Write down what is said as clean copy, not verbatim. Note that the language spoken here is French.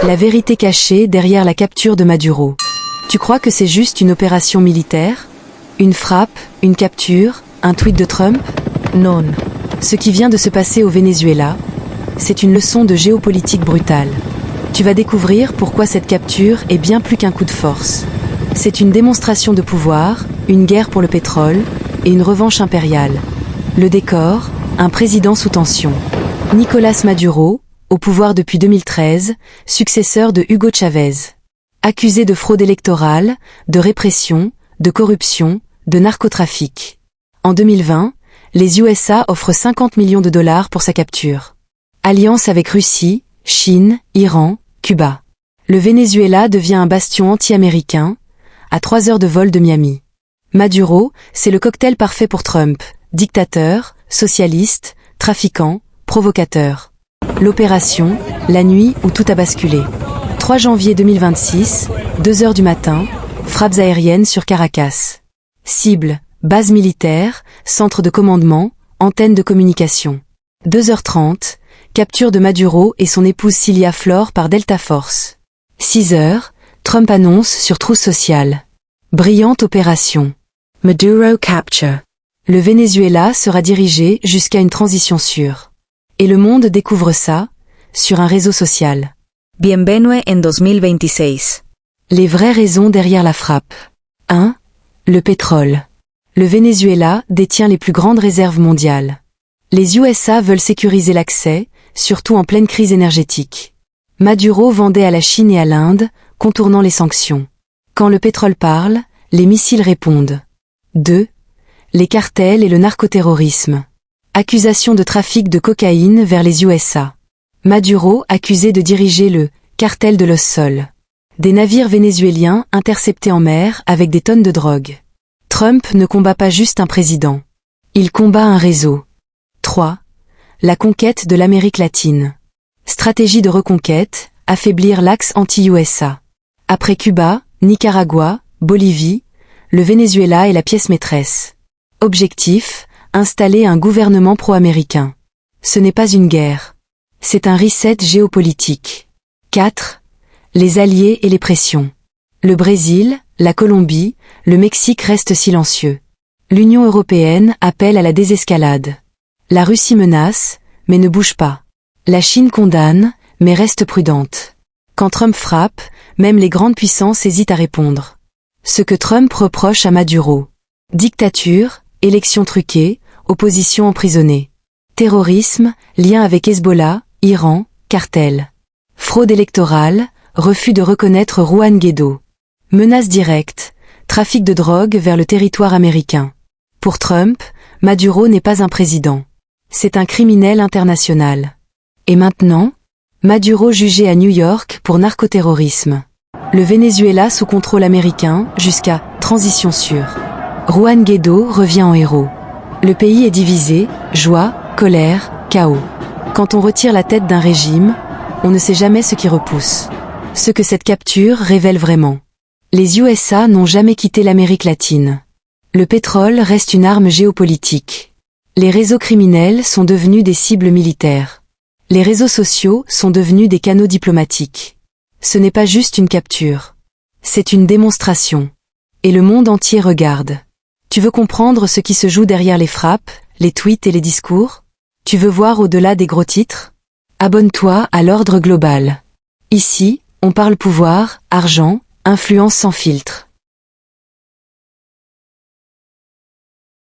La vérité cachée derrière la capture de Maduro. Tu crois que c'est juste une opération militaire? Une frappe, une capture, un tweet de Trump? Non. Ce qui vient de se passer au Venezuela, c'est une leçon de géopolitique brutale. Tu vas découvrir pourquoi cette capture est bien plus qu'un coup de force. C'est une démonstration de pouvoir, une guerre pour le pétrole et une revanche impériale. Le décor, un président sous tension. Nicolás Maduro, au pouvoir depuis 2013, successeur de Hugo Chavez. Accusé de fraude électorale, de répression, de corruption, de narcotrafic. En 2020, les USA offrent 50 millions de dollars pour sa capture. Alliance avec Russie, Chine, Iran, Cuba. Le Venezuela devient un bastion anti-américain, à 3 heures de vol de Miami. Maduro, c'est le cocktail parfait pour Trump, dictateur, socialiste, trafiquant, provocateur. L'opération, la nuit où tout a basculé. 3 janvier 2026, 2 heures du matin, frappes aériennes sur Caracas. Cible, base militaire, centre de commandement, antenne de communication. 2h30, capture de Maduro et son épouse Cilia Flor par Delta Force. 6h, Trump annonce sur trousse sociale. Brillante opération. Maduro capture. Le Venezuela sera dirigé jusqu'à une transition sûre. Et le monde découvre ça, sur un réseau social. Bienvenue en 2026. Les vraies raisons derrière la frappe. 1. Le pétrole. Le Venezuela détient les plus grandes réserves mondiales. Les USA veulent sécuriser l'accès, surtout en pleine crise énergétique. Maduro vendait à la Chine et à l'Inde, contournant les sanctions. Quand le pétrole parle, les missiles répondent. 2. Les cartels et le narcoterrorisme. Accusation de trafic de cocaïne vers les USA. Maduro accusé de diriger le « cartel de Los Sols ». Des navires vénézuéliens interceptés en mer avec des tonnes de drogue. Trump ne combat pas juste un président. Il combat un réseau. 3. La conquête de l'Amérique latine. Stratégie de reconquête, affaiblir l'axe anti-USA. Après Cuba, Nicaragua, Bolivie, le Venezuela est la pièce maîtresse. Objectif, installer un gouvernement pro-américain. Ce n'est pas une guerre. C'est un reset géopolitique. 4. Les alliés et les pressions. Le Brésil, la Colombie, le Mexique restent silencieux. L'Union européenne appelle à la désescalade. La Russie menace, mais ne bouge pas. La Chine condamne, mais reste prudente. Quand Trump frappe, même les grandes puissances hésitent à répondre. Ce que Trump reproche à Maduro. Dictature, élections truquées, opposition emprisonnée. Terrorisme, lien avec Hezbollah, Iran, cartel. Fraude électorale, refus de reconnaître Juan Guaidó. Menace directe, trafic de drogue vers le territoire américain. Pour Trump, Maduro n'est pas un président. C'est un criminel international. Et maintenant, Maduro jugé à New York pour narcoterrorisme. Le Venezuela sous contrôle américain jusqu'à transition sûre. Juan Guaidó revient en héros. Le pays est divisé, joie, colère, chaos. Quand on retire la tête d'un régime, on ne sait jamais ce qui repousse. Ce que cette capture révèle vraiment. Les USA n'ont jamais quitté l'Amérique latine. Le pétrole reste une arme géopolitique. Les réseaux criminels sont devenus des cibles militaires. Les réseaux sociaux sont devenus des canaux diplomatiques. Ce n'est pas juste une capture. C'est une démonstration. Et le monde entier regarde. Tu veux comprendre ce qui se joue derrière les frappes, les tweets et les discours? Tu veux voir au-delà des gros titres? Abonne-toi à l'Ordre Global. Ici, on parle pouvoir, argent, influence sans filtre.